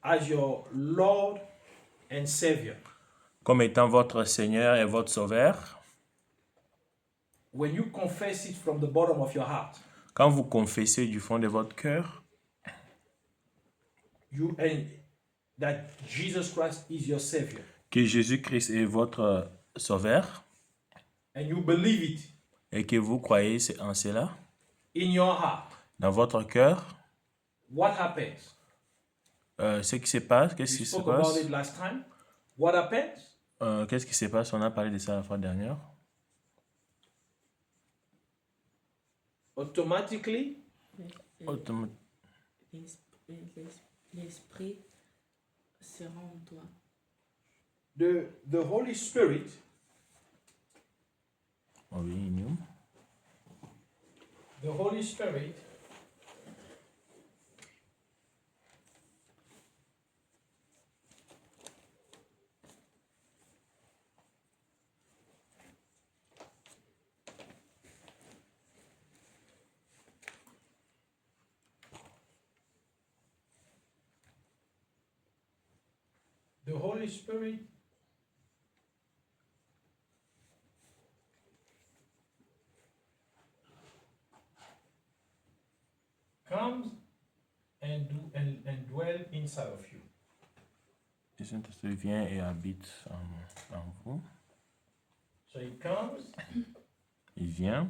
as your Lord and Savior, comme étant votre Seigneur et votre Sauveur, when you confess it from the bottom of your heart, quand vous confessez du fond de votre cœur and that Jesus Christ is your Savior, que Jésus-Christ est votre Sauveur and you believe it et que vous croyez en cela in your heart, dans votre cœur, what happens? ce qui se passe, We qu'est-ce qui se spoke about passe? it last time. What happens? Qu'est-ce qui se passe? On a parlé de ça la fois dernière. Automatically, Autom- L'esprit sera en toi. the Holy Spirit Oui, nous. the Holy Spirit the Holy Spirit comes and dwell inside of you. Le Saint-Esprit vient et habite en vous. So he comes Il vient,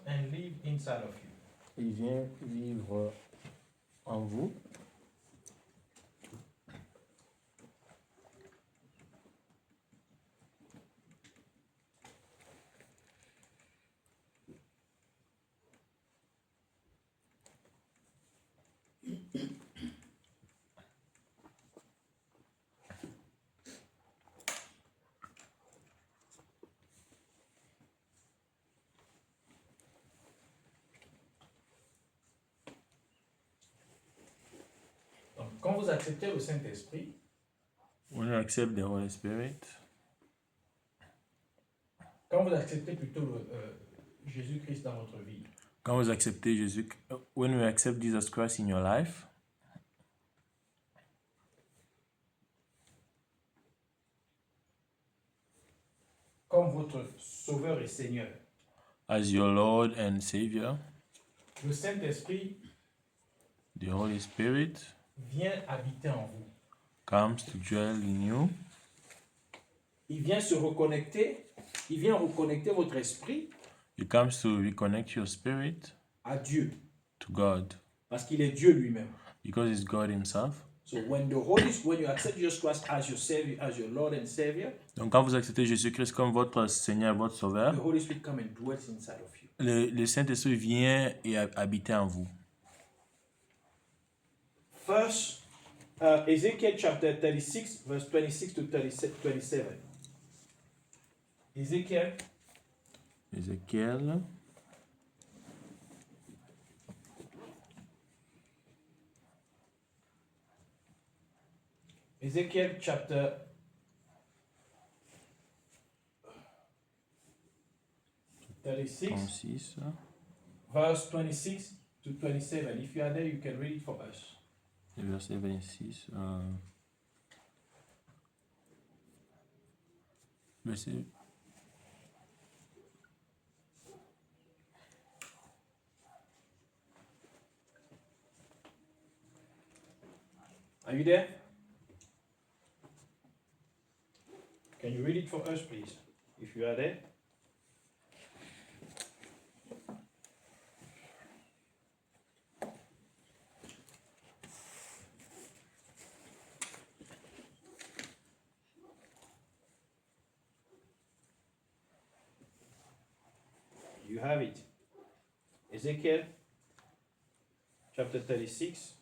and live inside of you. il vient vivre en vous. Donc, quand vous acceptez le Saint-Esprit, When you accept the Holy Spirit, quand vous acceptez plutôt Jésus-Christ dans votre vie, quand vous acceptez Jésus, when you accept Jesus Christ in your life, comme votre Sauveur et Seigneur, as your Lord and Savior, le Saint-Esprit the Holy Spirit vient habiter en vous. comes to dwell in you. Il vient se reconnecter, il vient reconnecter votre esprit He comes to reconnect your spirit à Dieu, to God parce qu'il est Dieu lui-même. because it's God Himself. So when you accept Jesus Christ as your Savior, as your Lord and Savior, Donc quand vous acceptez Jésus-Christ comme votre Seigneur, votre Sauveur, the Holy Spirit comes and dwells inside of you. le Saint-Esprit vient et habite en vous. First, Ezekiel chapter 36, verse 26 to 27. Ezekiel Ézéchiel, chapter 36, 36, verse 26 to 27. If you are there, you can read it for us. le verset 26. Verset. Are you there? Can you read it for us, please? If you are there. You have it. Ezekiel chapter 36,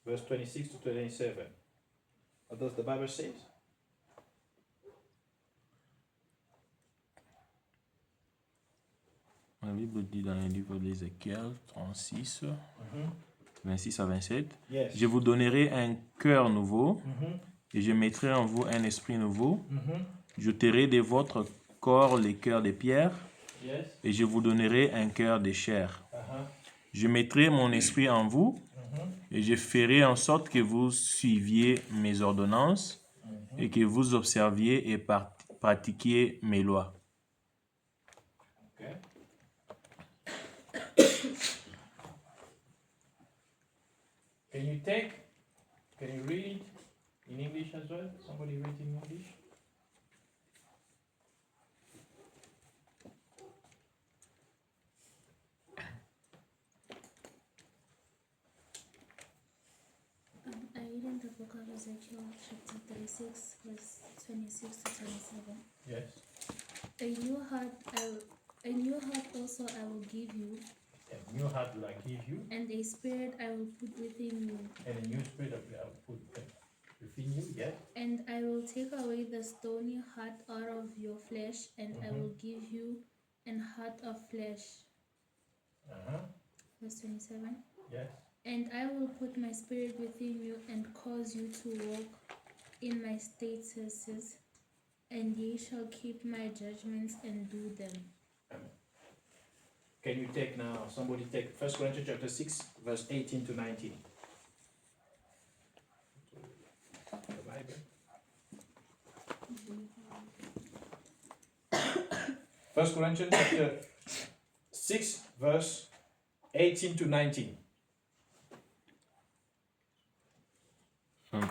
verse 26 to 27. What does the Bible say? La Bible dit dans le livre d'Ézéchiel 36, 26 à 27, Yes. je vous donnerai un cœur nouveau et je mettrai en vous un esprit nouveau. J'ôterai de votre corps les cœurs de pierre Yes. et je vous donnerai un cœur de chair. Uh-huh. Je mettrai mon esprit en vous et je ferai en sorte que vous suiviez mes ordonnances et que vous observiez et pratiquiez mes lois. Okay. Can you read it in English as well? Somebody read in English? I read in the book of Ezekiel, chapter 36, verse 26 to 27. Yes. A new heart also I will give you, A new heart will I give you, and a spirit I will put within you. and a new spirit I will put within you. Yes. And I will take away the stony heart out of your flesh, and I will give you an heart of flesh. Uh-huh. Verse 27. Yes. And I will put my spirit within you and cause you to walk in my statutes, and ye shall keep my judgments and do them. Can you take now, somebody take 1 Corinthians chapter 6, verse 18 to 19. The Bible. 1 Corinthians chapter 6, verse 18 to 19.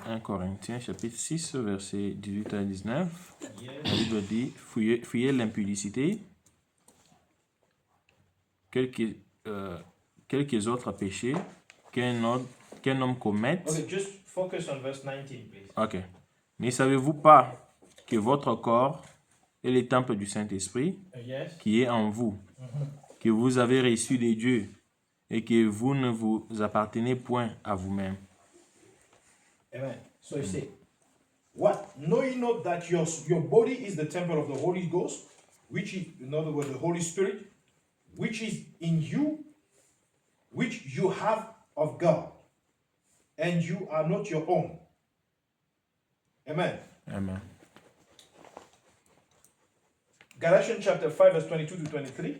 1 Corinthiens chapitre 6 verset 18 à 19. La Yes. Bible dit, fuyez l'impudicité, quelques autres péchés qu'un homme commette. Okay, just focus on verse 19, please. Ok. Ne savez-vous pas que votre corps est le temple du Saint-Esprit Yes. qui est en vous, que vous avez reçu de Dieu et que vous ne vous appartenez point à vous-même? Amen. So you say, what? Know ye not that your body is the temple of the Holy Ghost, which is, in other words, the Holy Spirit, which is in you, which you have of God, and you are not your own. Amen. Amen. Galatians chapter 5, verse 22 to 23.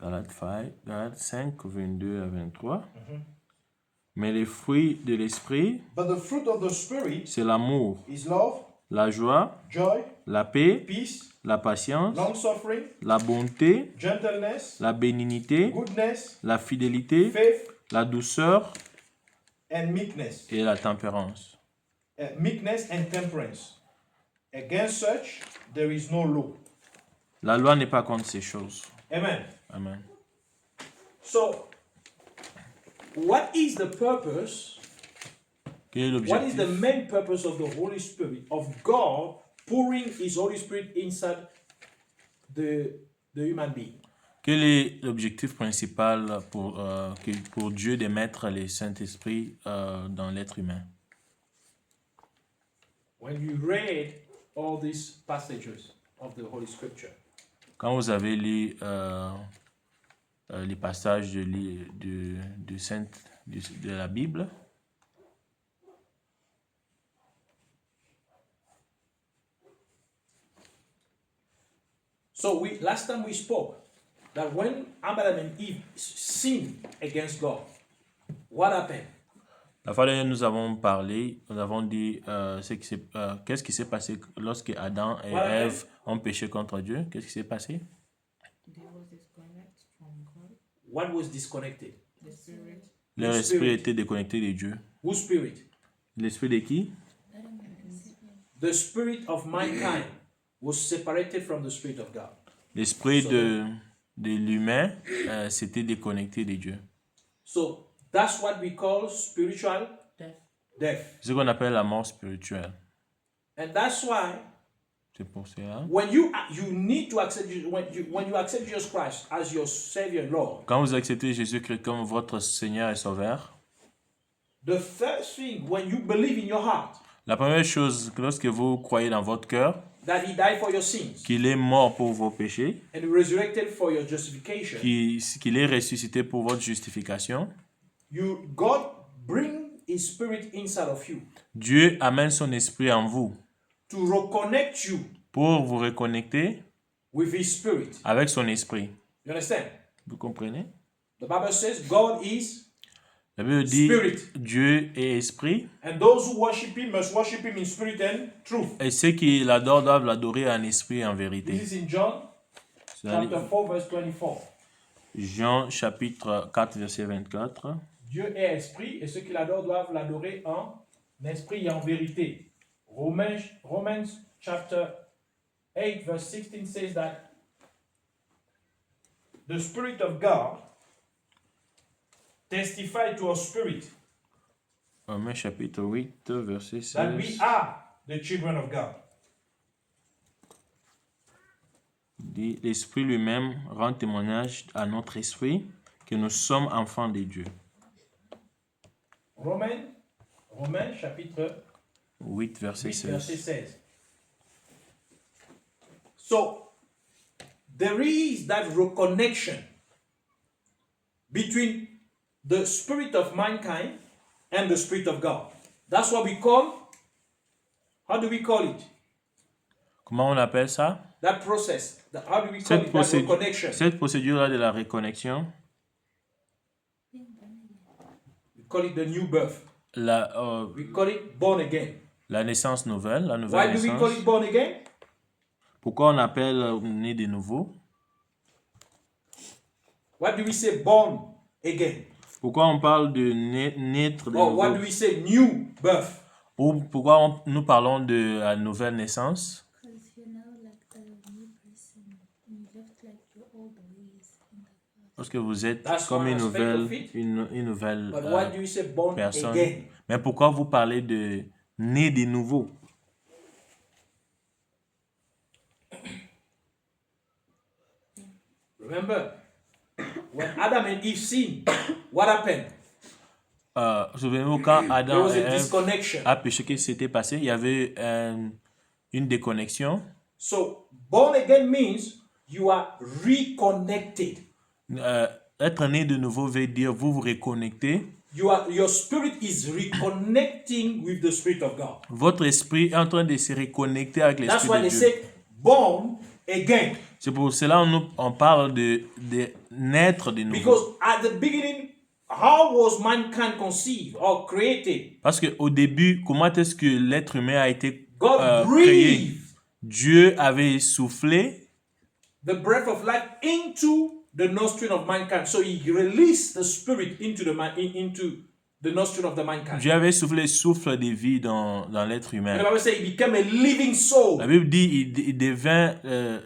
Galates 5, 22 à 23. Mais les fruits de l'esprit, But the fruit of the Spirit c'est l'amour, is love, la joie, joy, la paix, peace, la patience, long suffering, la bonté, gentleness, la bénignité, goodness, la fidélité, faith, la douceur and meekness. et la tempérance. Meekness and temperance. Against such there is no law. La loi n'est pas contre ces choses. Amen. Amen. So, what is the purpose? Quel est What is the l'objectif? main purpose of the Holy Spirit, of God pouring His Holy Spirit inside the human being? Quel est l'objectif principal pour Dieu de mettre le Saint-Esprit dans l'être humain? When you read all these passages of the Holy Scripture, Quand vous avez lu les passages de la Bible, so last time we spoke that when Adam and Eve sinned against God, what happened? la fois dernière, nous avons parlé, nous avons dit qu'est-ce qui s'est passé lorsque Adam et Voilà. Ève ont péché contre Dieu. Qu'est-ce qui s'est passé? They was disconnect from God, What was disconnected? the Spirit. Leur Le esprit spirit. était déconnecté de Dieu. Whose spirit? L'esprit de qui? The spirit of mankind was separated from the spirit of God. L'esprit de l'humain s'était déconnecté de Dieu. So that's what we call spiritual death. C'est ce qu'on appelle la mort spirituelle. And that's why C'est pour cela. when you need to accept when you accept Jesus Christ as your Savior and Lord, Quand vous acceptez Jésus-Christ comme votre Seigneur et Sauveur, the first thing when you believe in your heart la première chose, lorsque vous croyez dans votre cœur, that he died for your sins qu'il est mort pour vos péchés, and resurrected for your justification, qu'il est ressuscité pour votre justification, God bring his spirit inside of you Dieu amène son esprit en vous to reconnect you pour vous reconnecter with his spirit. avec son esprit. You understand? Vous comprenez? The Bible says God is, La Bible dit Spirit. Dieu est esprit and those who worship him must worship him in spirit and truth. et ceux qui l'adorent doivent l'adorer en esprit et en This vérité. is in John C'est dans chapter 4 verse 24. Jean chapitre 4 verset 24. Dieu est esprit et ceux qui l'adorent doivent l'adorer en esprit et en vérité. Romans chapter 8 verse 16 says that the Spirit of God testified to our spirit Romains chapitre 8 verset that we 16 are the children of God. dit l'esprit lui-même rend témoignage à notre esprit que nous sommes enfants de Dieu. Romains chapitre 8 verset 8 verset 16. 16. So there is that reconnection between the spirit of mankind and the spirit of God. That's what we call, how do we call it? Comment on appelle ça? That process. How do we call it? That reconnection. Cette procédure-là de la reconnexion, We call it the new birth. We call it born again. la naissance nouvelle, la Why nouvelle do we call naissance. it born again? Pourquoi on appelle né de nouveau? What do we say born again? Pourquoi on parle de naître de Or what do nouveau? we say new birth? Ou pourquoi nous parlons de la nouvelle naissance? Because you're now like a new person. You left like your old ways in the past. Parce que vous êtes That's comme one une aspect nouvelle, of it. une nouvelle But why do we say born personne. again? Mais pourquoi vous parlez de né de nouveau? Remember, when Adam and Eve sinned, what happened? Souvenez-vous quand There Adam was et a Ève disconnection. a péché, qu'est-ce qui s'était passé? Il y avait une déconnexion. So, born again means you are reconnected. Être né de nouveau veut dire vous vous reconnectez. Your spirit is reconnecting with the Spirit of God. Votre esprit est en train de se reconnecter avec That's l'esprit why de they Dieu. say born again. C'est pour cela on parle de naître de nouveau. Because at the beginning, how was mankind conceived or created? Parce qu'au début, comment est-ce que l'être humain a été God créé? breathed Dieu avait soufflé the breath of life into the nostril of mankind. So he released the spirit into the nostril of the mankind. Dieu avait soufflé le souffle de vie dans l'être And humain. the Bible says he became a living soul. La Bible dit il devint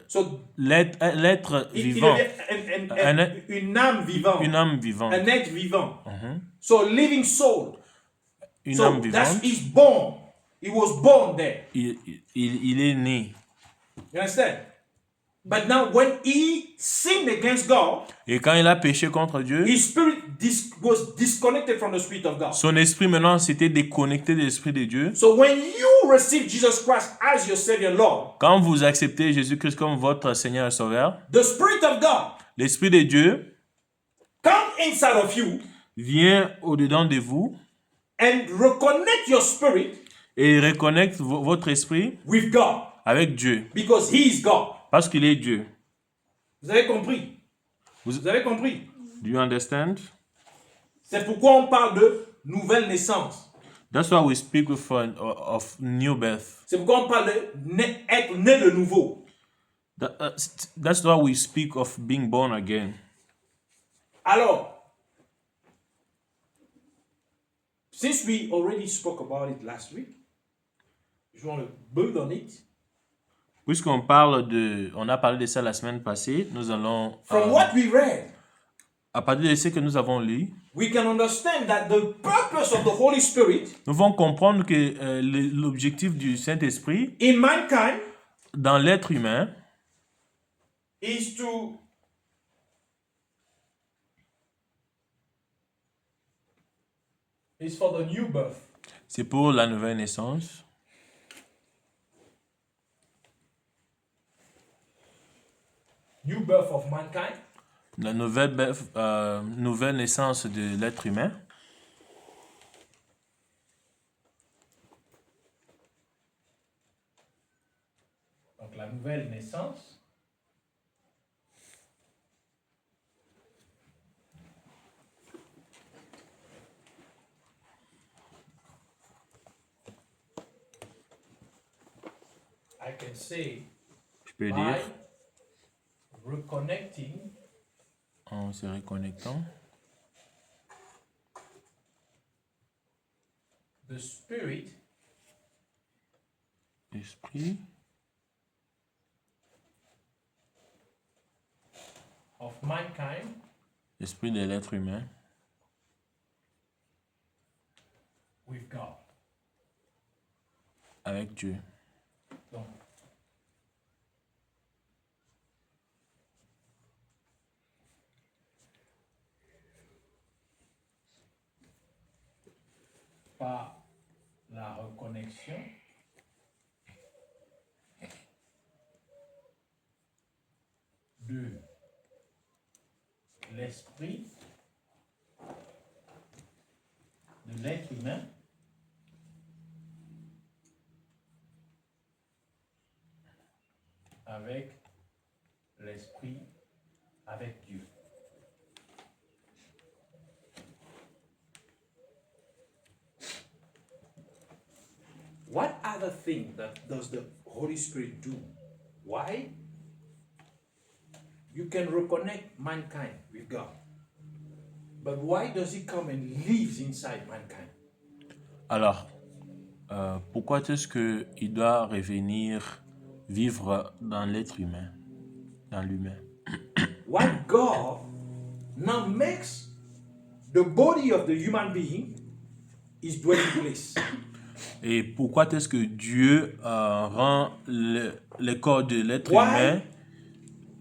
So l'être il vivant, devient une âme vivante. une âme vivante. Un être vivant. So living soul. Une So âme that's vivante. he's born. He was born there. Il est né. You understand? But now when he sinned against God, Et quand il a péché contre Dieu, his spirit was disconnected from the Spirit of God. son esprit maintenant s'était déconnecté de l'esprit de Dieu. So when you receive Jesus Christ as your Savior and Lord, Quand vous acceptez Jésus-Christ comme votre Seigneur et Sauveur, the Spirit of God l'esprit de Dieu come inside of you vient au-dedans de vous and reconnect your spirit et reconnecte votre esprit with God avec Dieu. because He is God. Parce qu'il est Dieu. Vous avez compris? Vous- Vous avez compris? Do you understand? C'est pourquoi on parle de nouvelle naissance. That's why we speak of new birth. C'est pourquoi on parle de être né de nouveau. That's why we speak of being born again. Alors, since we already spoke about it last week, je want to build on it. Puisqu'on on a parlé de ça la semaine passée, nous allons, From what we read, à partir de ce que nous avons lu, we can understand that the purpose of the Holy Spirit nous devons comprendre que l'objectif du Saint-Esprit in mankind dans l'être humain is for the new birth. c'est pour la nouvelle naissance. new birth of mankind. La nouvelle naissance de l'être humain. Donc la nouvelle naissance. I can say Je peux by dire, reconnecting en se reconnectant, the spirit l'esprit of mankind l'esprit de l'être humain with God. avec Dieu. Donc, par la reconnexion de l'esprit de l'être humain avec l'esprit, avec Dieu. What other thing that does the Holy Spirit do? Why? You can reconnect mankind with God. But why does he come and lives inside mankind? Alors, pourquoi est-ce qu'il doit revenir vivre dans l'être humain, dans l'humain? Why God now makes the body of the human being his dwelling place? Et pourquoi est-ce que Dieu rend le corps de l'être Why humain?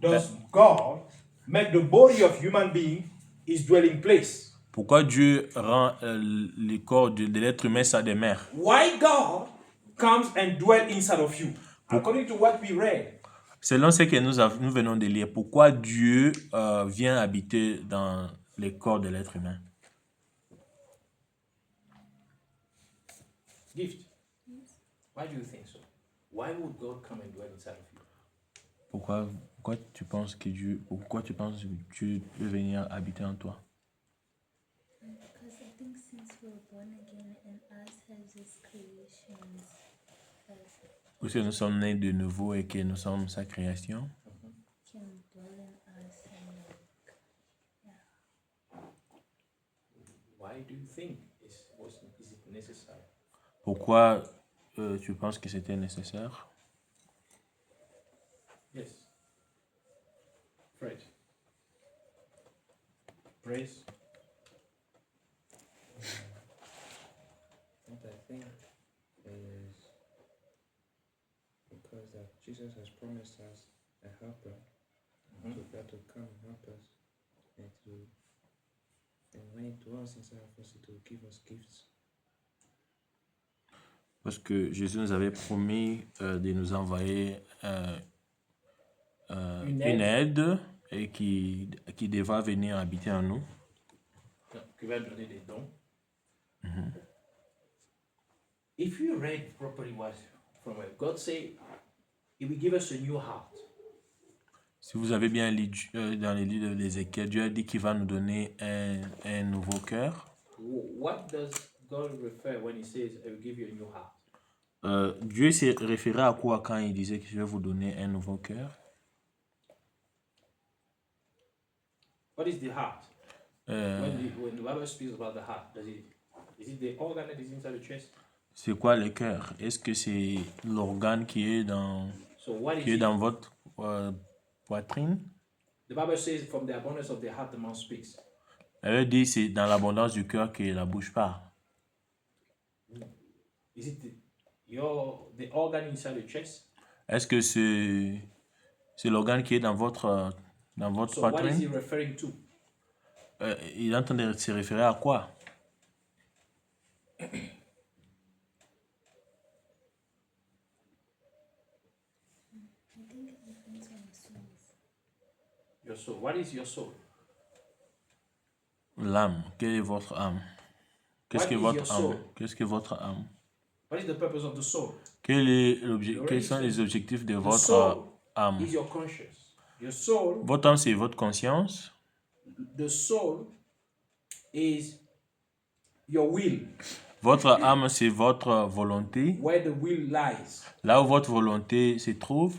does God make the body of human being his dwelling place? Pourquoi Dieu rend le corps de l'être humain sa demeure? Why God comes and dwell inside of you? According to what we read, Selon ce que nous venons de lire, pourquoi Dieu vient habiter dans le corps de l'être humain? gift. Why do you think so? Why would God come and dwell inside of you? Pourquoi tu penses que Dieu veut venir habiter en toi? Because I think since we're born again and us as his creations, Parce que nous sommes nés de nouveau et que nous sommes sa création. can dwell in us and Why do you think is it necessary? Pourquoi tu penses que c'était nécessaire? Yes. Fred. Praise. What I think is because that Jesus has promised us a helper, so that to come and help us, and when it dwells inside of us, it will give us gifts. Parce que Jésus nous avait promis de nous envoyer Une une aide et qui devra venir habiter en nous. Qui va donner des dons. If you read properly what from where God say, He will give us a new heart. Si vous avez bien lu dans les livres d'Ézéchiel, Dieu a dit qu'il va nous donner un nouveau cœur. What does God refer when He says, I will give you a new heart? Dieu s'est référé à quoi quand il disait que je vais vous donner un nouveau cœur? What is the heart? Euh, When the Bible speaks about the heart, is it the organ that is inside the chest? C'est quoi le cœur? Est-ce que c'est l'organe qui est dans So what is it? votre poitrine? The Bible says, from the abundance of the heart, the mouth speaks. Elle dit c'est dans l'abondance du cœur que la bouche parle. Is it the organ inside the chest? Est-ce que c'est l'organe qui est dans votre So what is he poitrine? referring to? Il est en train de se référer à quoi? I think it depends on the souls. Your soul. What is your soul? L'âme. Quelle est votre âme? Qu'est-ce What que is votre your soul? âme? Qu'est-ce que votre âme? What is the purpose of the soul? Quels sont les objectifs de The votre soul âme? is your conscience. Your soul, Votre âme, c'est votre conscience. the soul is your will, Votre âme, c'est votre volonté. where the will lies. Là où votre volonté se trouve,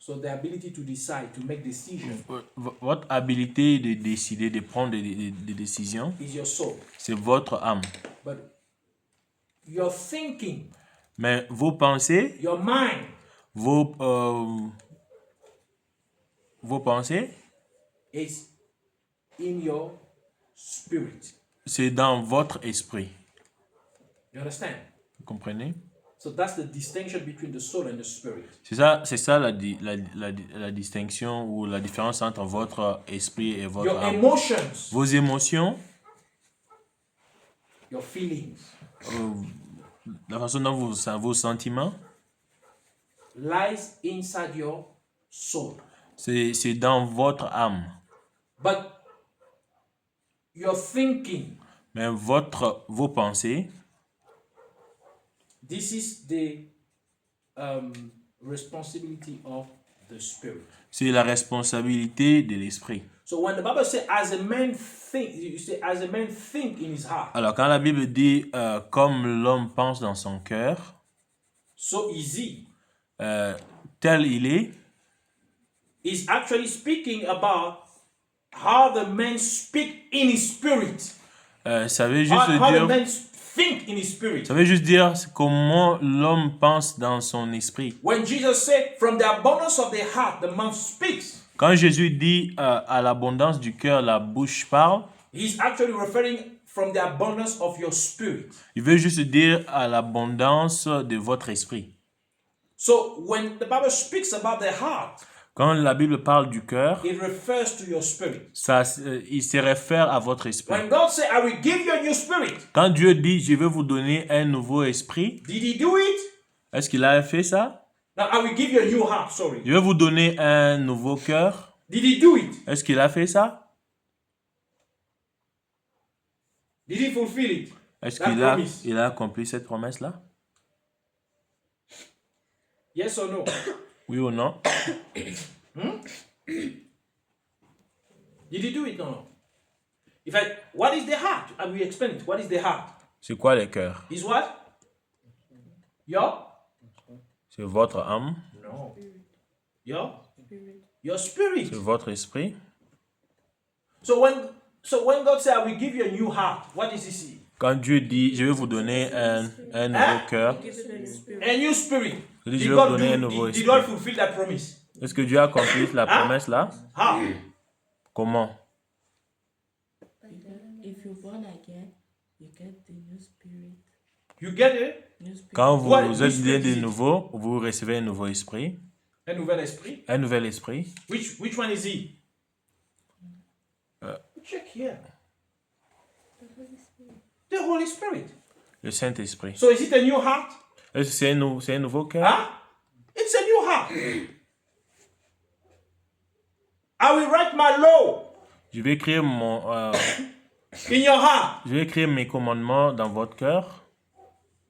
So the ability to decide, to make decisions votre habilité de décider, de prendre des décisions, is your soul. c'est votre âme. But your thinking, Mais vos pensées, your mind, vos pensées, is in your spirit. c'est dans votre esprit. You understand? Vous comprenez? So that's the distinction between the soul and the spirit. C'est ça la distinction ou la différence entre votre esprit et votre Your âme. emotions, Vos émotions, your feelings, la façon dont vos sentiments, lies inside your soul. c'est dans votre âme. But your thinking, Mais vos pensées, this is the responsibility of the spirit. c'est la responsabilité de l'esprit. So when the Bible says, as a man think, you say, as a man think in his heart, Alors quand la Bible dit comme l'homme pense dans son cœur, so is he. tel il est, He's actually speaking about how the man speak in his spirit. ça veut juste How the dire, man think in his spirit. ça veut juste dire comment l'homme pense dans son esprit. When Jesus said, from the abundance of the heart, the mouth speaks, Quand Jésus dit à l'abondance du cœur, la bouche parle, he's actually referring from the abundance of your spirit. il veut juste dire à l'abondance de votre esprit. So when the Bible speaks about the heart, Quand la Bible parle du cœur, it refers to your spirit. il se réfère à votre esprit. When God said, I will give you a new spirit, Quand Dieu dit, je vais vous donner un nouveau esprit, did he do it? est-ce qu'il a fait ça? Now I will give you a new heart, sorry. Je vais vous donner un nouveau cœur. Did he do it? Est-ce qu'il a fait ça? Did he fulfill it? Est-ce That qu'il promise. a accompli cette promesse-là? Yes or no? Oui ou non? Did he do it? No. In fact, what is the heart? I will explain it. What is the heart? C'est quoi le cœur? Is what? Your? C'est votre âme, No. Your? Spirit. Your spirit. c'est votre esprit. So when God said, I will give you a new heart, what is he? Quand Dieu dit, je vais vous donner un nouveau cœur, Give it a new spirit. A new spirit. Il dit, Did je vais God vous donner un nouveau did esprit. God fulfill that promise? Est-ce que Dieu a accompli la promesse-là? How? Comment? If you're born again, you get the new spirit. You get it? New spirit. Quand What vous êtes né esprit de is it? nouveau, vous recevez un nouveau esprit, Un nouvel esprit. un nouvel esprit. Which one is he? Check here. The Holy Spirit. Le Saint-Esprit. So is it a new heart? Est-ce que c'est un nouveau cœur? Huh? It's a new heart. I will write my law Je vais écrire in your heart. je vais écrire mes commandements dans votre cœur.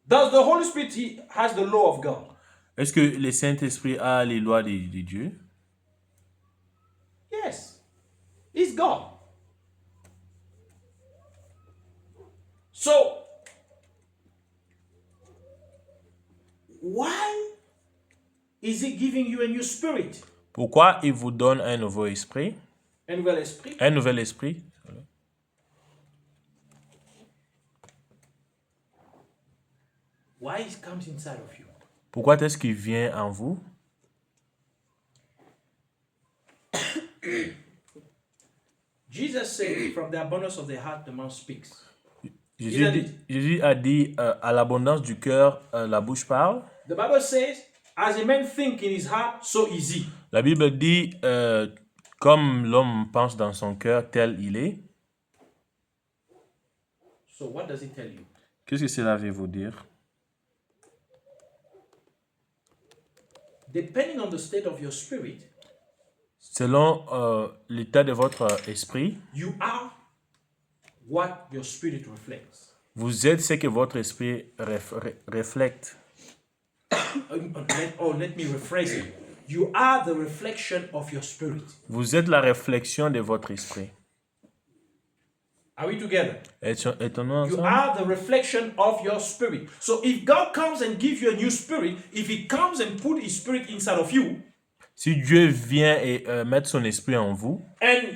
Does the Holy Spirit has the law of God? Est-ce que le Saint-Esprit a les lois de Dieu? Yes. It's God. So, why is he giving you a new spirit? Pourquoi il vous donne un nouveau esprit? Un nouvel esprit? Un nouvel esprit? Why it comes inside of you? Pourquoi est-ce qu'il vient en vous? Jesus said, from the abundance of the heart, the mouth speaks. Jésus a dit, à l'abondance du cœur, la bouche parle. The Bible says, as a man think in his heart, so is he. La Bible dit, comme l'homme pense dans son cœur, tel il est. So what does it tell you? Qu'est-ce que cela veut vous dire? Depending on the state of your spirit, Selon l'état de votre esprit, You are what your spirit reflects. vous êtes ce que votre esprit reflète. Let me rephrase it. You are the reflection of your spirit. Vous êtes la réflexion de votre esprit. Are we together? Est-on You ensemble? are the reflection of your spirit. So if God comes and gives you a new spirit, if He comes and put His spirit inside of you, Si Dieu vient et met son esprit en vous, and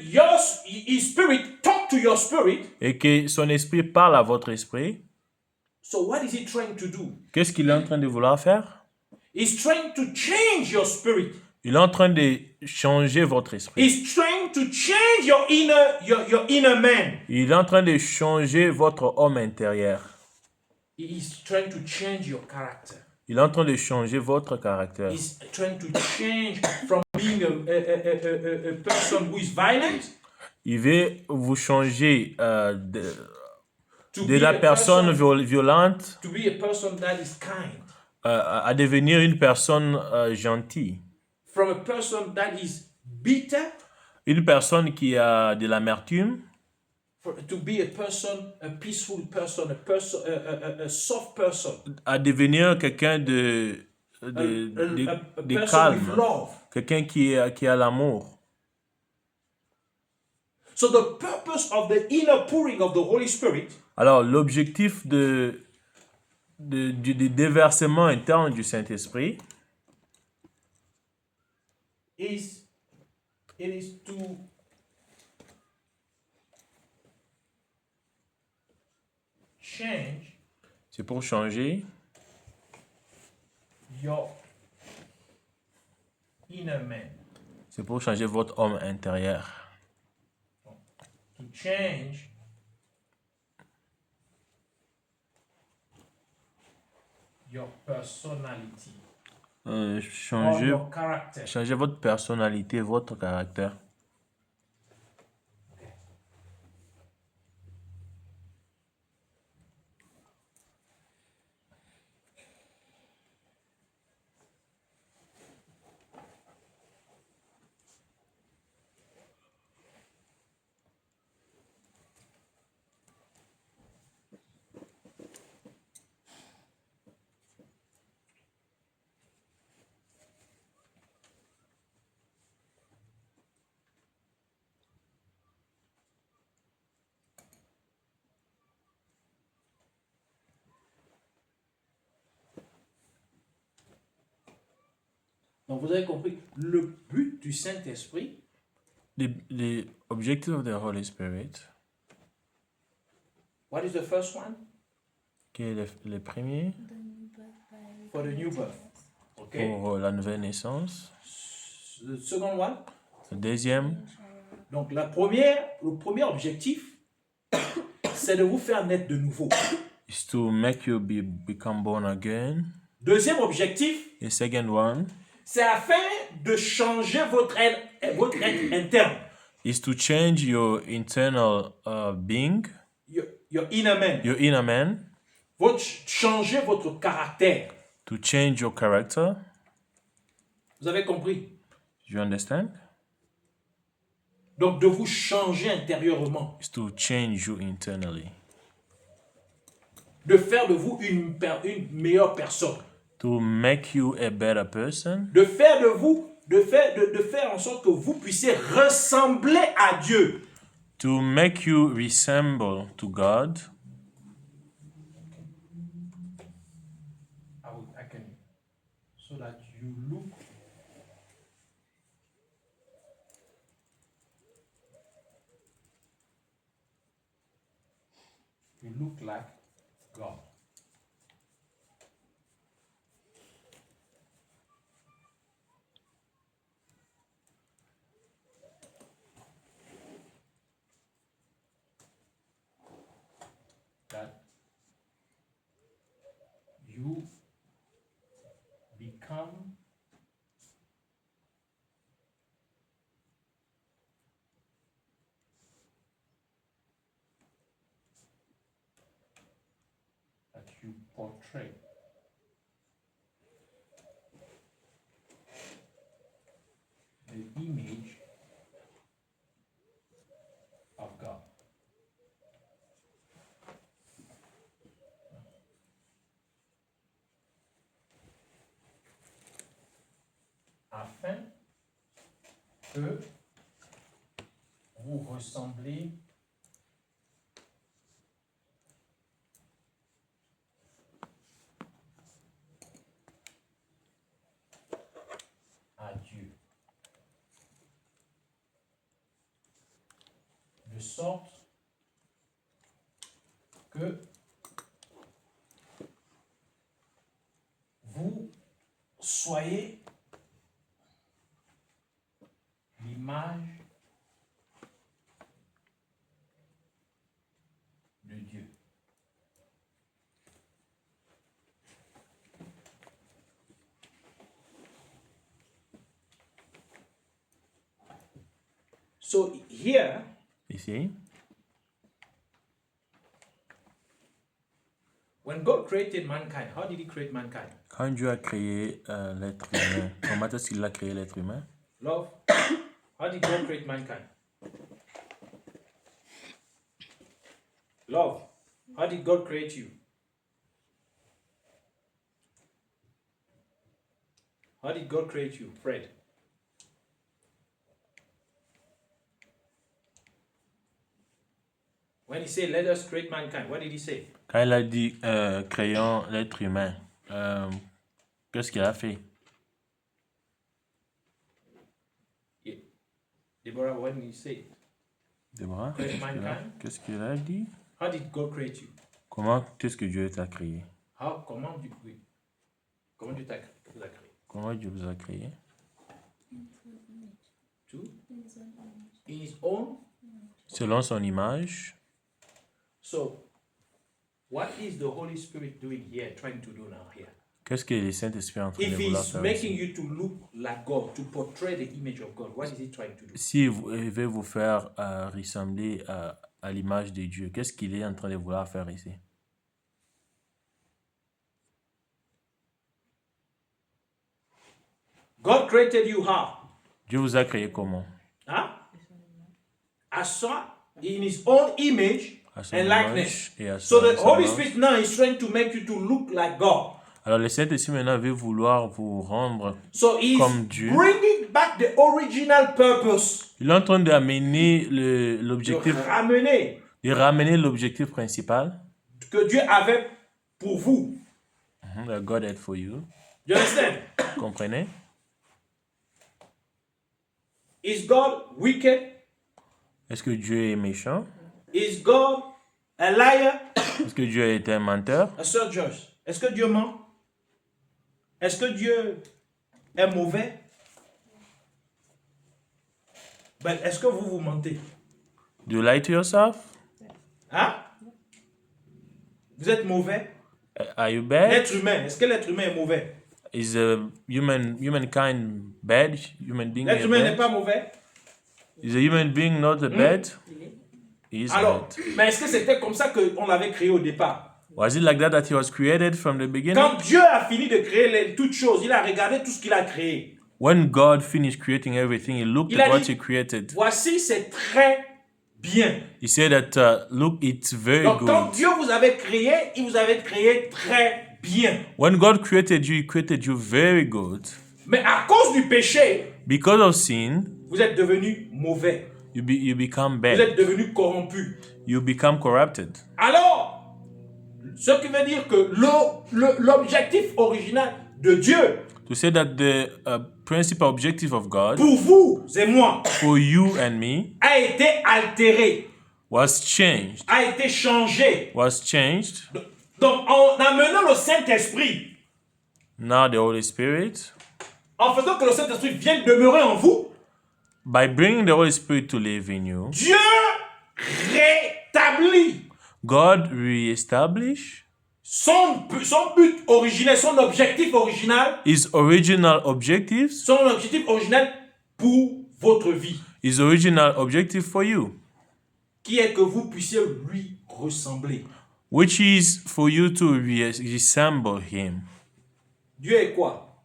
His spirit talk to your spirit, et que son esprit parle à votre esprit, so what is He trying to do? qu'est-ce qu'il est en train de vouloir faire? He's trying to change your spirit. Il est en train de changer votre esprit. He's trying to change your inner man. Il est en train de changer votre homme intérieur. He's trying to change your character. Il est en train de changer votre caractère. He's trying to change from being a person who is violent Il veut vous changer to de be la a personne person, violente to be a person that is kind, à devenir une personne gentille. from a person that is bitter Une personne qui a de l'amertume to be a person, a peaceful person, a soft person, à devenir quelqu'un de a person calme, with love. quelqu'un qui a l'amour. So the purpose of the inner pouring of the Holy Spirit Alors, l'objectif du déversement interne du Saint-Esprit, is to change c'est pour changer your inner man, c'est pour changer votre homme intérieur. to change your personality or Changer, your character. changer votre personnalité, votre caractère. Donc vous avez compris, le but du Saint-Esprit, The objective of the Holy Spirit, what is the first one? qui est le premier For the new birth. Okay. pour la nouvelle naissance. The second one. Le deuxième, Donc le premier objectif, c'est de vous faire naître de nouveau. is to make you become born again. Deuxième objectif, The second one c'est afin de changer votre être interne, is to change your internal being, your inner man, your inner man, changer votre caractère. to change your character. Vous avez compris? You understand? Donc de vous changer intérieurement, Is to change you internally. de faire de vous une meilleure personne, To make you a better person. de faire de vous, de faire en sorte que vous puissiez ressembler à Dieu. To make you resemble to God. I can, so that you look like God. That you become that you portray the image que vous ressemblez à Dieu. De sorte que vous soyez l'image de Dieu. So here, Ici, when God created mankind, how did he create mankind? quand Dieu a créé l'être humain, comment est-ce qu'il a créé l'être humain? Love. How did God create mankind? Love. How did God create you? How did God create you, Fred? When he said, let us create mankind, what did he say? Quand il a dit créons l'être humain, qu'est-ce qu'il a fait? Yeah. Deborah, when he said, Déborah, Create mankind. qu'est-ce qu'il a dit? how did God create you? Comment est-ce que Dieu t'a créé? Comment Dieu vous a créé? Comment Dieu vous a créé? To? In his own. Selon son image. So, what is the Holy Spirit doing here, trying to do now here? Qu'est-ce que le Saint-Esprit est en train de If vouloir he's faire making ici? you to look like God, to portray the image of God, what is he trying to do? Si il veut vous faire ressembler à l'image de Dieu, qu'est-ce qu'il est en train de vouloir faire ici? God created you how? Dieu vous a créé comment? Huh? As in his own image À son and image likeness. et à So sa the Holy ressemblance. Spirit now is trying to make you to look like God. Alors le Saint-Esprit maintenant veut vouloir vous rendre. So he's Comme Dieu. bringing back the original purpose. Il est en train d'amener De l'objectif, ramener de ramener l'objectif principal que Dieu avait pour vous. that God had for you. You understand? Comprenez? Is God wicked? Est-ce que Dieu est méchant? Is God a liar? Est-ce que Dieu est un menteur? Sir Josh, est-ce que Dieu ment? Est-ce que Dieu est mauvais? Ben, est-ce que vous mentez? Do you lie to yourself? Hein? Vous êtes mauvais? Are you bad? L'être humain, est-ce que l'être humain est mauvais? Is humankind bad? Human being L'être is humain n'est bad? pas mauvais? Is a human being not a bad? He is Alors, bad. mais est-ce que c'était comme ça qu'on l'avait créé au départ? Was it like that he was created from the beginning? Quand Dieu a fini de créer toutes choses, il a regardé tout ce qu'il a créé. When God finished creating everything, he looked Il at a what dit, he created. Voici, c'est très bien. He said that, look, it's very Donc, quand good. Dieu vous avait créé, il vous avait créé très bien. When God created you, he created you very good. Mais à cause du péché, Because of sin, vous êtes devenu mauvais. you become Vous bad. êtes devenu corrompu. You become corrupted. Alors, ce qui veut dire que l'objectif original de Dieu To say that the principal objective of God pour vous et moi for you and me a été altéré, was changed. a été changé. Was changed. Donc, en amenant le Saint-Esprit, Now the Holy Spirit, en faisant que le Saint-Esprit vienne demeurer en vous, by bringing the Holy Spirit to live in you, Dieu rétablit God reestablished son but originel, son objectif original, his original objectives, son objectif original pour votre vie, his original objective for you, qui est que vous puissiez lui ressembler. which is for you to resemble him. Dieu est quoi?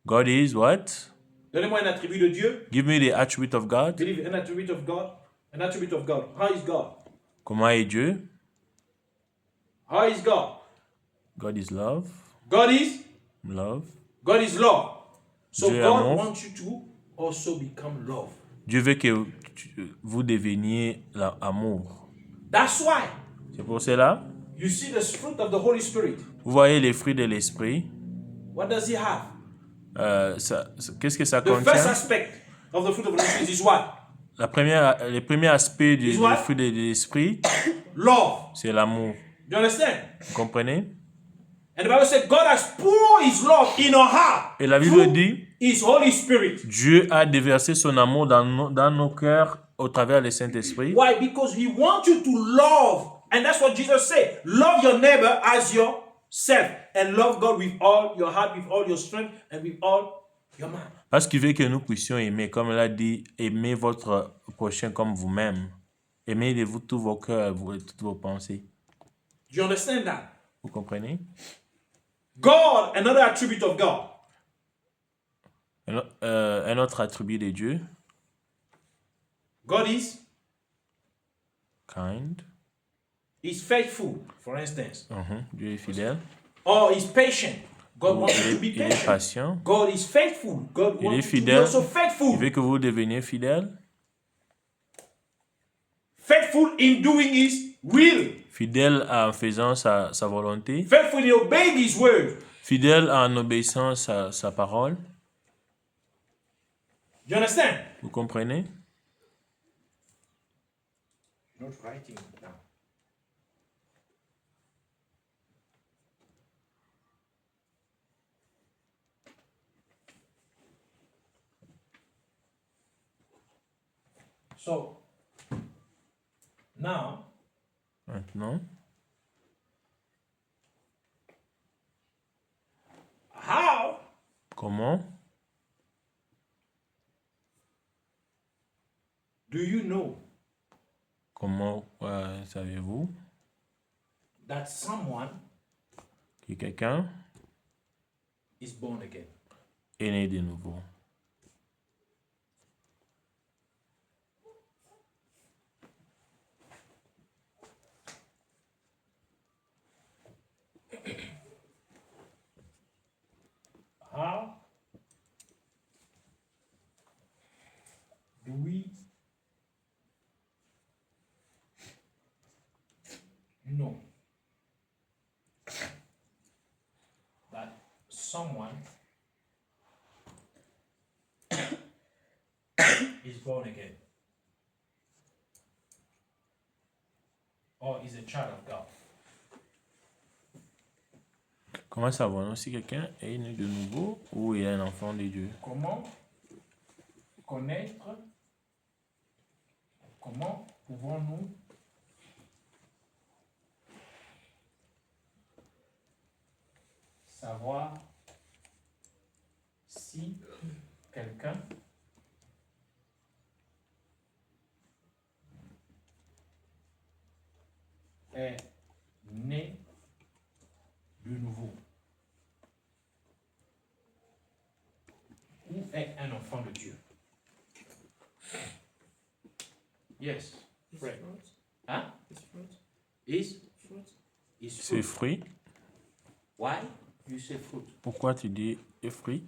God is what? Donnez-moi un attribut de Dieu. Give me the attribute of God. Believe an attribute of God. An attribute of God. How is God? Comment est Dieu? How is God? God is love. God is Love. God is love. So Dieu est God amour. wants you to also become love. Dieu veut que vous deveniez l'amour. That's why C'est pour cela, you see the fruit of the Holy Spirit. vous voyez les fruits de l'esprit. What does he have? Qu'est-ce que ça The first contient? aspect of the fruit of the Holy Spirit is what? Le premier aspect Is du what? fruit de l'esprit, Love. c'est l'amour. Do you understand? Vous comprenez? And the Bible said God has poured his love in our heart Et la Bible through dit, his Holy Spirit. Dieu a déversé son amour dans nos cœurs au travers du Saint-Esprit. Why? Because he wants you to love. And that's what Jesus said. Love your neighbor as yourself. And love God with all your heart, with all your strength, and with all your mind. Parce qu'il veut que nous puissions aimer, comme il a dit, aimez votre prochain comme vous-même. Aimez de vous tous vos cœurs et toutes vos pensées. Do you understand that? Vous comprenez? God, another attribute of God. Un autre attribut de Dieu, God is kind. faithful, for instance. Dieu est fidèle. Or is patient. God wants you to be Il est patient. patient. God is faithful. God Il est wants you to be fidèle. also Il faithful. veut que vous deveniez fidèle. Faithful in doing his will. Fidèle en faisant sa volonté. Faithful in obeying his word. Fidèle en obéissant sa parole. You understand? Vous comprenez? Not writing it down. So now Maintenant, how comment do you know savez-vous that someone que quelqu'un is born again? est né de nouveau? How do we know that someone is born again or is a child of God? Comment savons-nous si quelqu'un est né de nouveau ou est un enfant de Dieu? Comment connaître, comment pouvons-nous savoir si quelqu'un est né de nouveau ou est un enfant de Dieu? Yes. Is Right. fruit? Hein? Is fruit? Is Fruit? C'est fruit. fruit. Why you say fruit? Pourquoi tu dis fruit?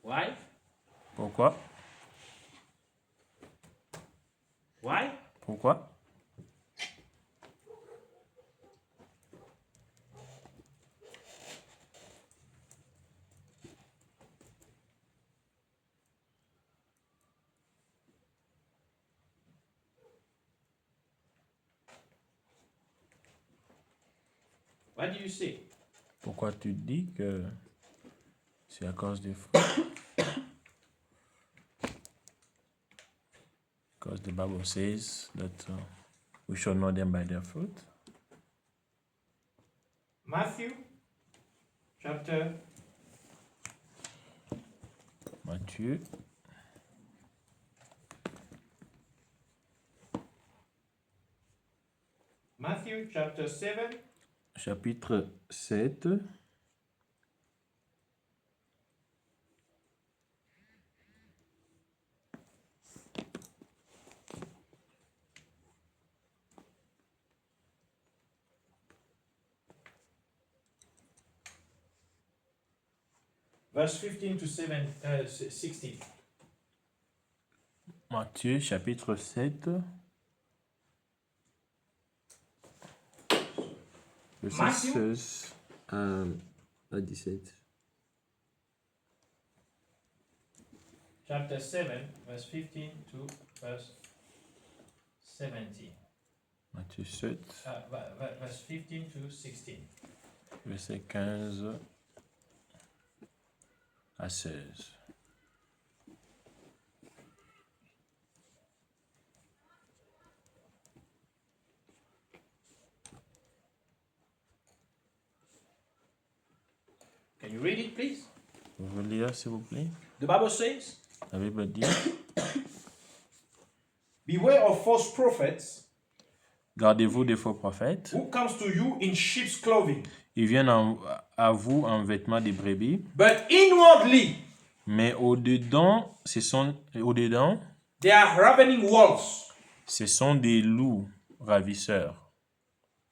Why? Pourquoi? Why? Pourquoi? What do you say? Pourquoi tu dis que c'est à cause des fruits? Because the Bible says that we shall know them by their fruit. Matthew chapter Matthieu, Matthew chapter 7 chapitre 7, verse 15 to 16. Matthieu chapitre 7. Verset Matthew? 16 à 17. Chapter 7, verse 15 to verse 17. Matthieu 7, Verse 15 to 16. verset 15 à 16. Can you read it, please? Vous voulez lire, s'il vous plaît? The Bible says, La Bible dit, beware of false prophets gardez-vous des faux prophètes. who comes to you in sheep's clothing, Ils viennent à vous en vêtements de brebis, but inwardly mais au-dedans, they are ravening wolves. ce sont des loups ravisseurs.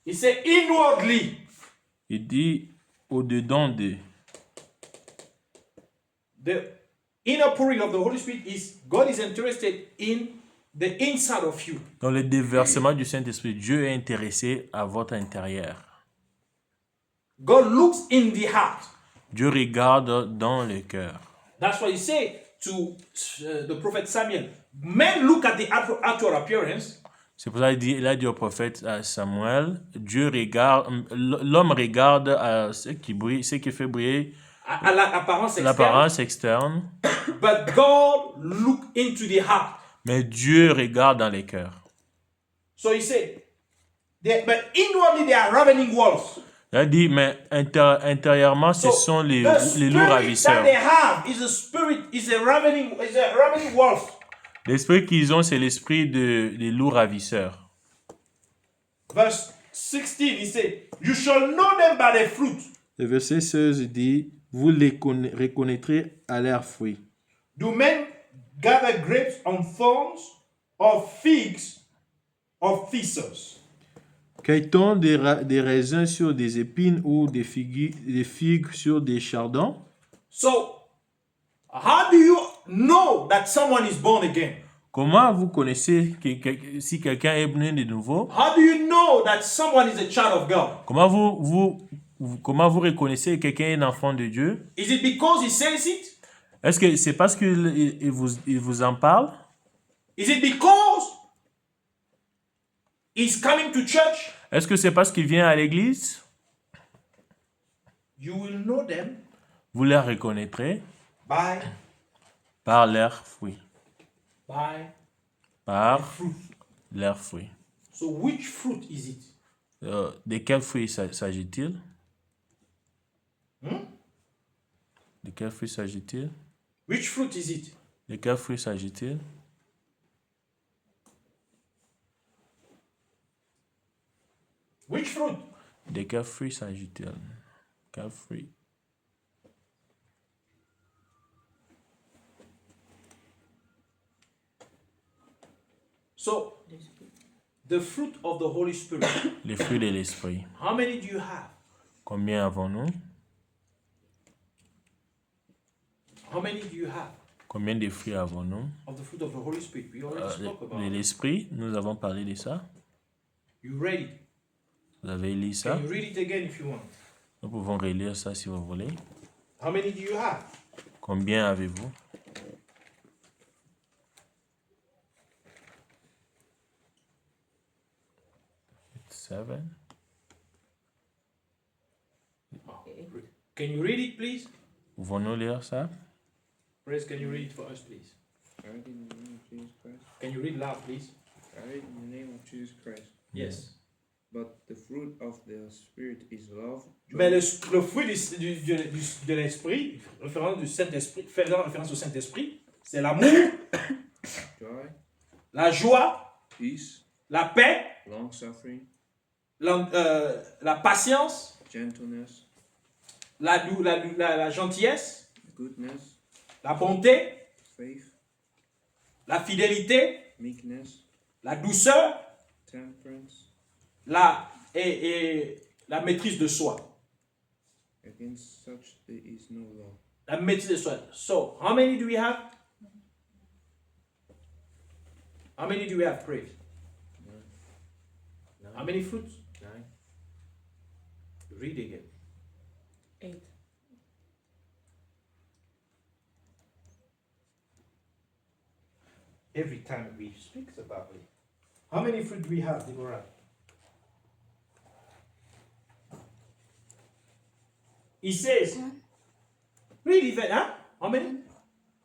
He said inwardly. Il dit au-dedans d'eux. The inner pouring of the Holy Spirit is God is interested in the inside of you. Dans le déversement du Saint-Esprit, Dieu est intéressé à votre intérieur. God looks in the heart. Dieu regarde dans le cœur. That's why he said to the prophet Samuel, men look at the outward appearance, C'est pour ça qu'il a dit au prophète Samuel, Dieu regarde, l'homme regarde à ce qui brille, ce qui fait briller à l'apparence externe, l'apparence externe, but God look into the heart. mais Dieu regarde dans les cœurs. So he said, but inwardly they are ravening wolves. Il a dit, mais intérieurement, ce sont les loups spirit that ravisseurs. they have is a spirit, is a ravening wolf. L'esprit qu'ils ont, c'est l'esprit des loups ravisseurs. Verse 16, he said, you shall know them by their fruit. Le verset 16 dit, vous les reconnaîtrez à leurs fruits. Do men gather grapes on thorns or figs of thistles? Cueille-t-on des raisins sur des épines ou des figues sur des chardons? So, how do you know that someone is born again? Comment vous connaissez si quelqu'un est né de nouveau? How do you know that someone is a child of God? Comment vous reconnaissez que quelqu'un est un enfant de Dieu? Is it because he says it? Est-ce que c'est parce qu'il vous en parle? Is it because he's coming to church? Est-ce que c'est parce qu'il vient à l'église? You will know them Vous les reconnaîtrez by par leurs fruits. Par fruit. leurs fruits. So which fruit is it? De quels fruits s'agit-il? De quels fruits s'agit-il? Which fruit is it? De quels fruits s'agit-il? Which fruit? De quels fruits s'agit-il? Quels fruits? So, the fruit of the Holy Spirit. Les fruits de l'esprit. How many do you have? Combien avons-nous? How many do you have Combien de fruits avons-nous? of the fruit of the Holy Spirit? We already spoke about De it. l'esprit, nous avons parlé de ça. You read it. Vous avez lu ça? Can you read it again if you want? Nous pouvons relire ça si vous voulez. How many do you have? Combien avez-vous? Seven. Can you read it, please? Pouvons-nous lire ça? Praise, can you read it for us, please? I read in the name of Jesus Christ. Can you read loud, please? I read in the name of Jesus Christ. Yes. But the fruit of the Spirit is love, joy, Mais le fruit de l'esprit, faisant référence au Saint-Esprit, c'est l'amour, joy, la joie, peace, la paix, long suffering, la patience, gentleness, la gentillesse, goodness, la bonté, faith, la fidélité, meekness, la douceur, temperance. et la maîtrise de soi. Against such there is no law. La métier de soil. So, how many do we have? How many do we have, praise? 9. How many fruits? 9. Read again. 8. Every time we speak about it. How many fruit do we have, Deborah? He says, read it, huh? How many?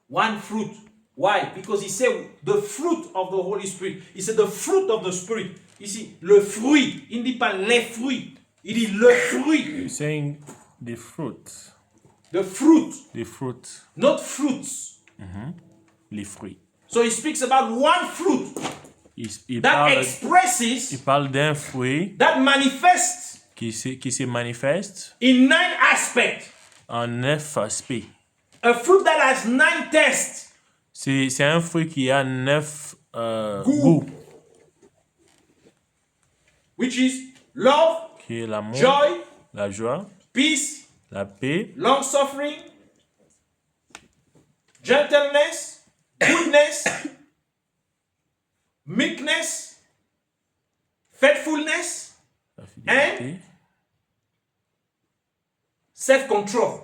One fruit. Why? Because he said the fruit of the Holy Spirit. He said the fruit of the Spirit. You see, le fruit. Il ne dit pas les fruits. Il dit le fruit. He's saying the fruit. The fruit. The fruit. Not fruits. Les fruits. So he speaks about one fruit Il that parle, expresses, il parle d'un fruit that manifests qui se manifeste in 9 aspects. en 9 aspects. A fruit that has 9 tests. C'est un fruit qui a 9 Goûts. goûts, Which is love, qui est l'amour, joy, la joie, peace, la paix, long suffering, gentleness, goodness, meekness, faithfulness, la fidélité, self-control.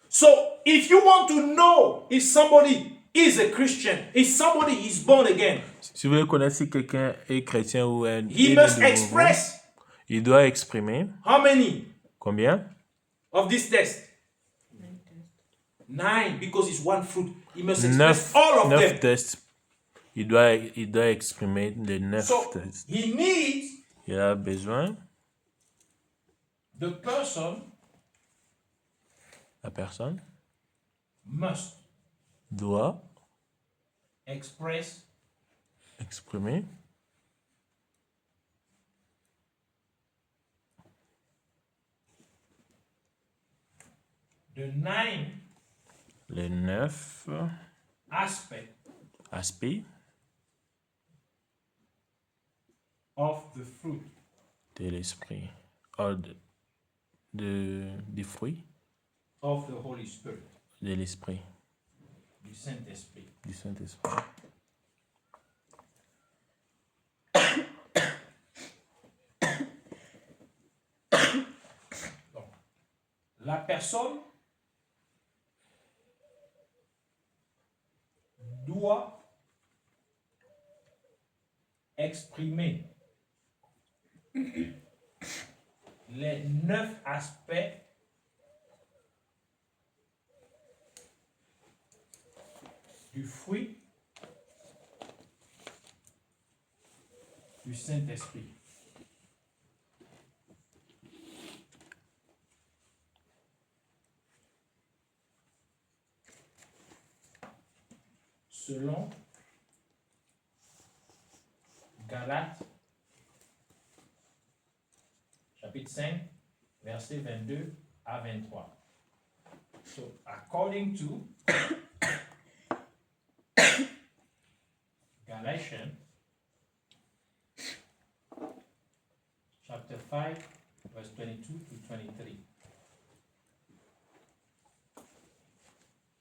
So, if you want to know if somebody is a Christian, if somebody is born again, Si vous voulez connaître si quelqu'un est chrétien ou est he né must de nouveau, express il doit exprimer how many combien? of these tests? 9, because it's one fruit. He must express 9, all of 9 them. tests. Il doit exprimer les 9 So, tests. he needs Il a besoin, the person la personne must doit express exprimer the 9 les 9 aspects aspects of the fruit de l'esprit, des fruits of the Holy Spirit, de l'esprit, du Saint-Esprit. du Saint-Esprit. Donc, la personne doit exprimer les 9 aspects du fruit du Saint-Esprit. Selon Galates, chapitre 5, versets 22 à 23. So, according to Galatians, chapter 5, verse 22 to 23.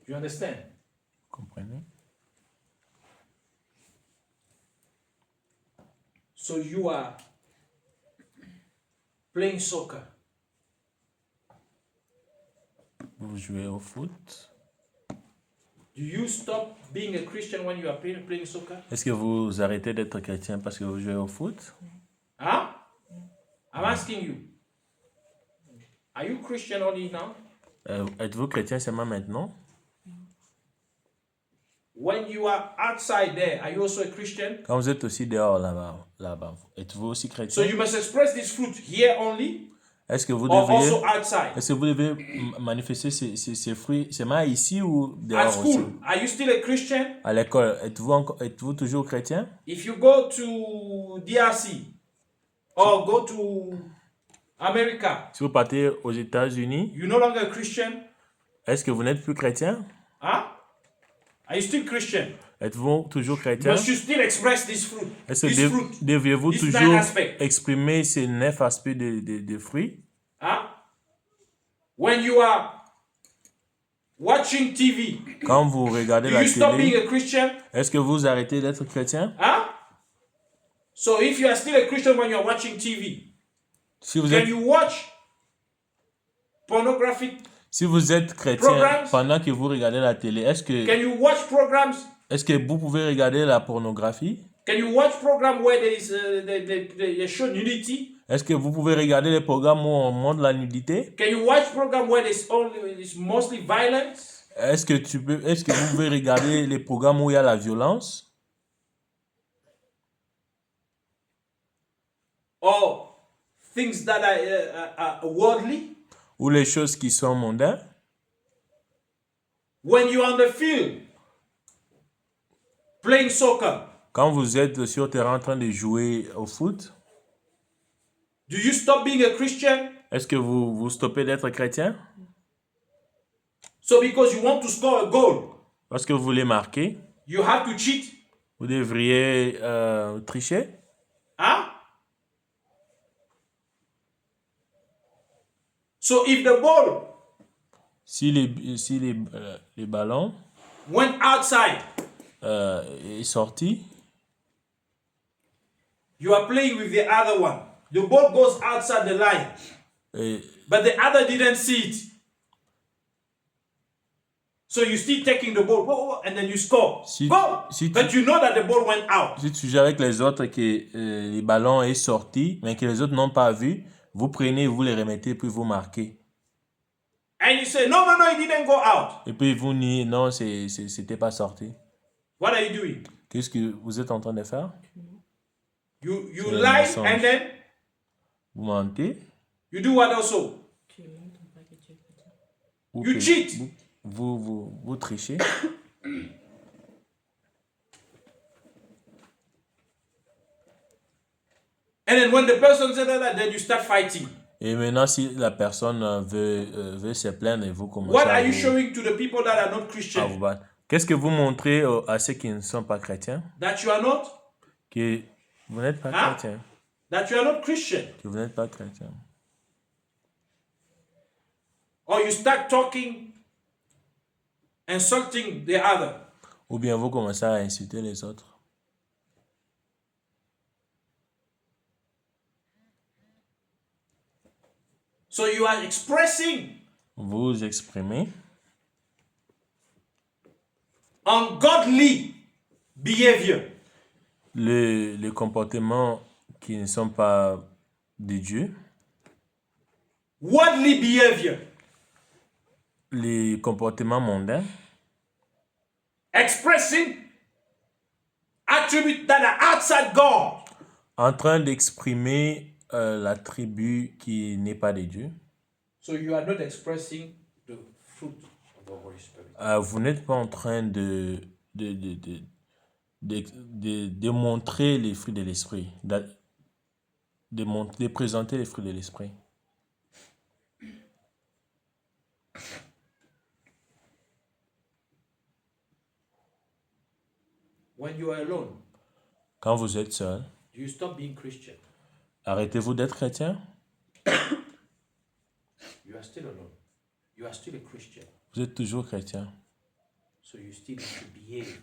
Do you understand? Comprenez? So you are playing soccer. Vous jouez au foot. Do you stop being a Christian when you are playing soccer? Est-ce que vous arrêtez d'être chrétien parce que vous jouez au foot? Huh? I'm asking you. Are you Christian only now? Êtes-vous chrétien seulement maintenant? When you are outside there, are you also a Christian? Quand vous êtes aussi dehors là-bas, êtes-vous aussi So chrétien? you must express this fruit here only Est-ce que vous or devriez, also outside? est-ce que vous devez manifester ces fruits seulement ici ou At dehors aussi? school, are you still a Christian? À l'école, êtes-vous toujours chrétien? If you go to DRC or go to America, Si vous partez aux États-Unis, you're no longer a Christian? est-ce que vous n'êtes plus chrétien? Huh? Are you still Christian? Êtes-vous toujours chrétien? Must you still express this fruit? Est-ce This que fruit? deviez-vous These 9 toujours aspects. exprimer ces 9 aspects de fruits? Huh? When When you are watching TV, Quand vous regardez do la you stop being télé, a Christian? est-ce que vous arrêtez d'être chrétien? Huh? So if you are still a Christian when you are watching TV, Si vous can êtes, you watch pornographic? si vous êtes chrétien Programs? pendant que vous regardez la télé, Can you watch programs? est-ce que vous pouvez regarder la pornographie? Can you watch program where there is they show nudity? Est-ce que vous pouvez regarder les programmes où on montre la nudité? Can you watch program where there's mostly violence? Est-ce que vous pouvez regarder les programmes où il y a la violence? Or things that are worldly? Ou les choses qui sont mondaines? When you're on the field playing soccer, Quand vous êtes sur le terrain en train de jouer au foot, do you stop being a Christian? est-ce que vous stoppez d'être chrétien? So because you want to score a goal, Parce que vous voulez marquer, you have to cheat? vous devriez tricher? Huh? So if the ball Si les ballons went outside, est sorti, you are playing with the other one. The ball goes outside the line, et but the other didn't see it. So you still taking the ball, and then you score. Si- Goal! si tu- But you know that the ball went out. si tu joues avec les autres que les ballons est sorti, mais que les autres n'ont pas vu, vous prenez, vous les remettez, puis vous marquez. And you say, no, it didn't go out. Et puis vous niez, non, c'était pas sorti. What are you doing? Qu'est-ce que vous êtes en train de faire? You C'est un lie mensonge. and then Vous mentez? you do what also? Tu mens ton pas que tu es chrétien. Ou You que cheat. Vous trichez? And then when the person said that, then you start fighting. Et maintenant, si la personne veut se plaindre, et vous commencez What à are you vous, showing to the people that are not à vous Christian? battre. Qu'est-ce que vous montrez à ceux qui ne sont pas chrétiens? That you are not? Que vous n'êtes pas Hein? chrétien. That you are not Christian? Que vous n'êtes pas chrétien. Or you start talking, insulting the other. Ou bien vous commencez à insulter les autres. So you are expressing Vous exprimez ungodly behavior. les comportements qui ne sont pas de Dieu, Worldly behavior. les comportements mondains, Expressing attributes that are outside God. en train d'exprimer la tribu qui n'est pas de Dieu. So you are not expressing the fruit of the Holy Spirit. Vous n'êtes pas en train de montrer les fruits de l'esprit, de présenter les fruits de l'esprit. When you are alone, Quand vous êtes seul, do you stop being Christian? arrêtez-vous d'être chrétien? You are still alone. You are still a Christian. Vous êtes toujours chrétien. So you still need to behave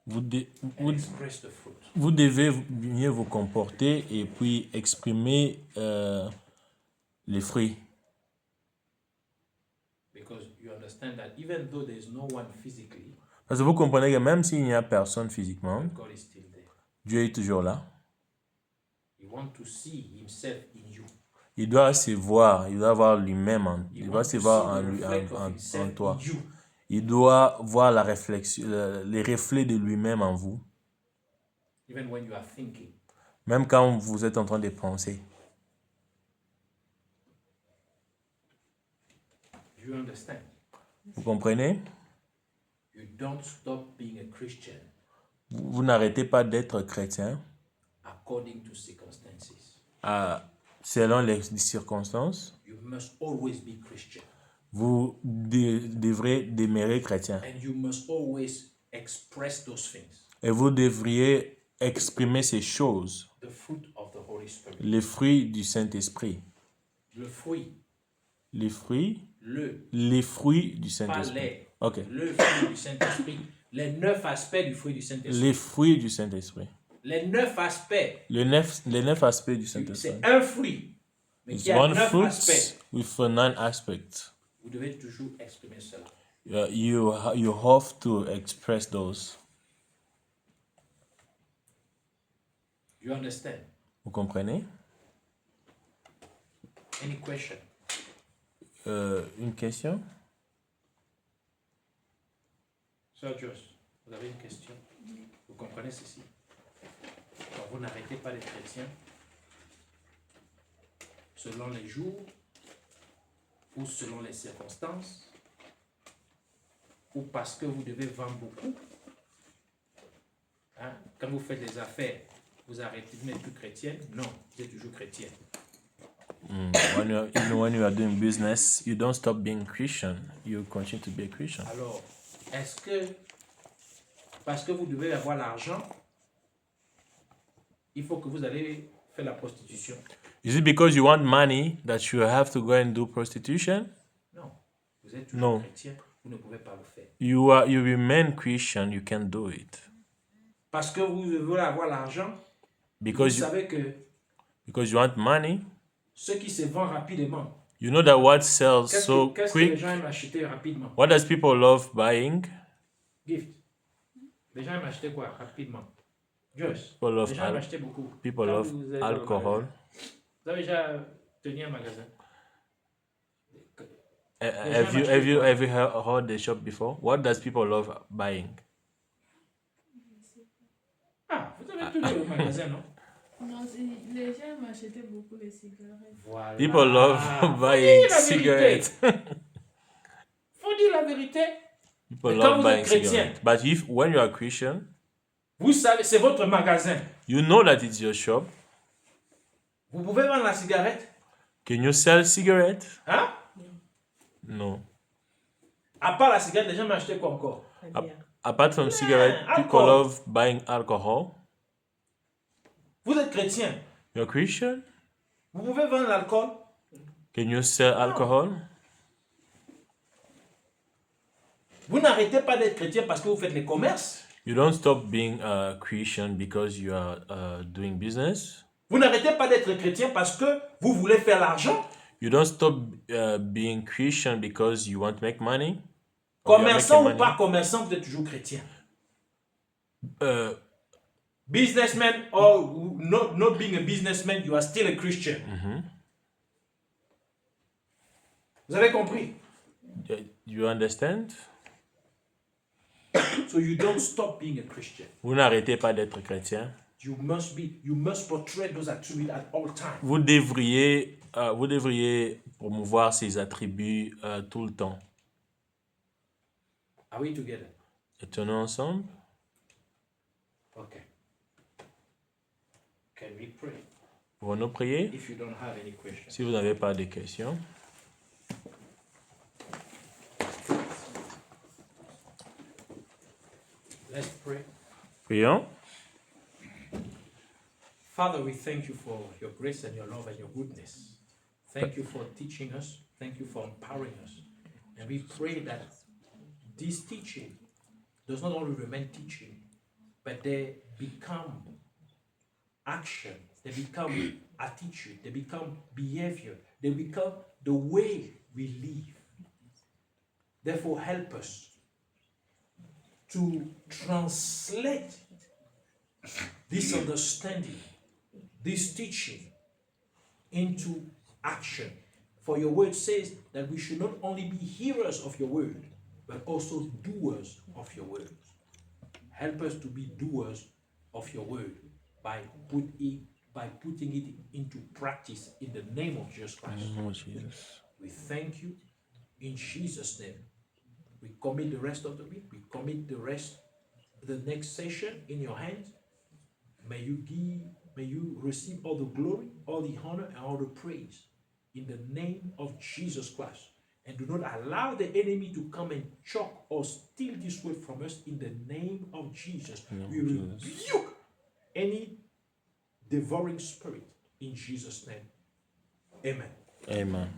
Vous, de- and vous, express the fruit. vous devez mieux vous comporter et puis exprimer les fruits. Because you understand that even though there is no one physically, Parce que vous comprenez que même s'il n'y a personne physiquement, God is still there. Dieu est toujours là. He wants to see himself in you. Il doit se voir, il doit voir lui-même, il doit wants se to voir see the reflect of en himself toi. in you. Il doit voir la réflexion, les reflets de lui-même en vous, Even when you are thinking. même quand vous êtes en train de penser. Do you understand? Vous comprenez? You don't stop being a Christian Vous n'arrêtez pas d'être chrétien according to circumstances. selon les circonstances. You must always be Christian. Vous devrez demeurer chrétien. And you must always express those things. Et vous devriez exprimer ces choses, The fruit of the Holy Spirit. les fruits du Saint-Esprit. Le fruit, Les fruits, Les fruits du pas Saint-Esprit. les. Ok. Le fruit du Saint-Esprit. Les 9 aspects du fruit du Saint-Esprit. Les fruits du Saint-Esprit. Les 9 aspects. Les neuf aspects du Saint-Esprit. C'est un fruit, mais It's qui a one 9 fruit aspects. with nine aspects. Vous devez toujours exprimer cela. You have to express those. You understand? Vous comprenez? Any question? Une question? Sir Josh, vous avez une question? Vous comprenez ceci? Quand vous n'arrêtez pas d'être chrétien, selon les jours, ou selon les circonstances, ou parce que vous devez vendre beaucoup. Hein? Quand vous faites des affaires, vous arrêtez de n'être plus chrétien? Non, vous êtes toujours chrétien. Even when you are doing business, you don't stop being Christian. You continue to be a Christian. Alors, est-ce que, parce que vous devez avoir l'argent, il faut que vous allez faire la prostitution? Is it because you want money that you have to go and do prostitution? Non, vous êtes toujours Non. chrétien, vous ne pouvez pas le faire. You remain Christian, you can do it. Parce que vous voulez avoir l'argent, vous Because savez que you want money. ce qui se vend rapidement, You know that what sells qu'est-ce so que les quick. gens aiment acheter rapidement? What does people love buying? Gift. Les gens aiment acheter quoi rapidement? Just. People love Les gens aiment acheter beaucoup. People Quand love vous êtes dans le alcohol. magasin, vous avez déjà tenu un magasin? Have you heard the shop before? What does people love buying? Ah, vous avez tenu le magasin, non? Non, les gens m'achetaient beaucoup les cigarettes. Voilà. People love Faut buying dire la vérité. cigarettes. Faut dire la vérité. People Mais quand love vous êtes buying chrétien, cigarettes. But when you are Christian, vous savez, c'est votre magasin. you know that it's your shop. Vous pouvez vendre la cigarette? Can you sell cigarettes? Hein? No. À part la cigarette, les gens m'achetaient quoi encore? La bière. Apart from cigarettes, people alcohol. love buying alcohol. Vous êtes chrétien. You're Christian? Vous pouvez vendre l'alcool? Can you sell alcohol? Vous n'arrêtez pas d'être chrétien parce que vous faites les commerces. You don't stop being a Christian because you are doing business. Vous n'arrêtez pas d'être chrétien parce que vous voulez faire l'argent. You don't stop being Christian because you want to make money. Or you are Commerçant making ou pas money. commerçant, vous êtes toujours chrétien. Uh, Businessman or not being a businessman, you are still a Christian. Vous avez compris? you understand? So you don't stop being a Christian. Vous n'arrêtez pas d'être chrétien. You must portray those attributes at all times. Vous devriez promouvoir ces attributs tout le temps. Are we together? Êtes-nous ensemble? Okay. Can we pray? Pouvons-nous prier? If you don't have any questions. Si vous n'avez pas de questions. Let's pray. Prions. Father, we thank you for your grace and your love and your goodness. Thank you for teaching us. Thank you for empowering us. And we pray that this teaching does not only remain teaching, but they become action, they become attitude, they become behavior, they become the way we live. Therefore, help us to translate this understanding, this teaching into action. For your word says that we should not only be hearers of your word, but also doers of your word. Help us to be doers of your word by putting it into practice in the name of Jesus Christ. Oh, Jesus. We thank you in Jesus' name. We commit the rest of the week. We commit the next session in your hands. May you receive all the glory, all the honor, and all the praise in the name of Jesus Christ. And do not allow the enemy to come and choke or steal this word from us in the name of Jesus. We rebuke any devouring spirit in Jesus' name. Amen. Amen.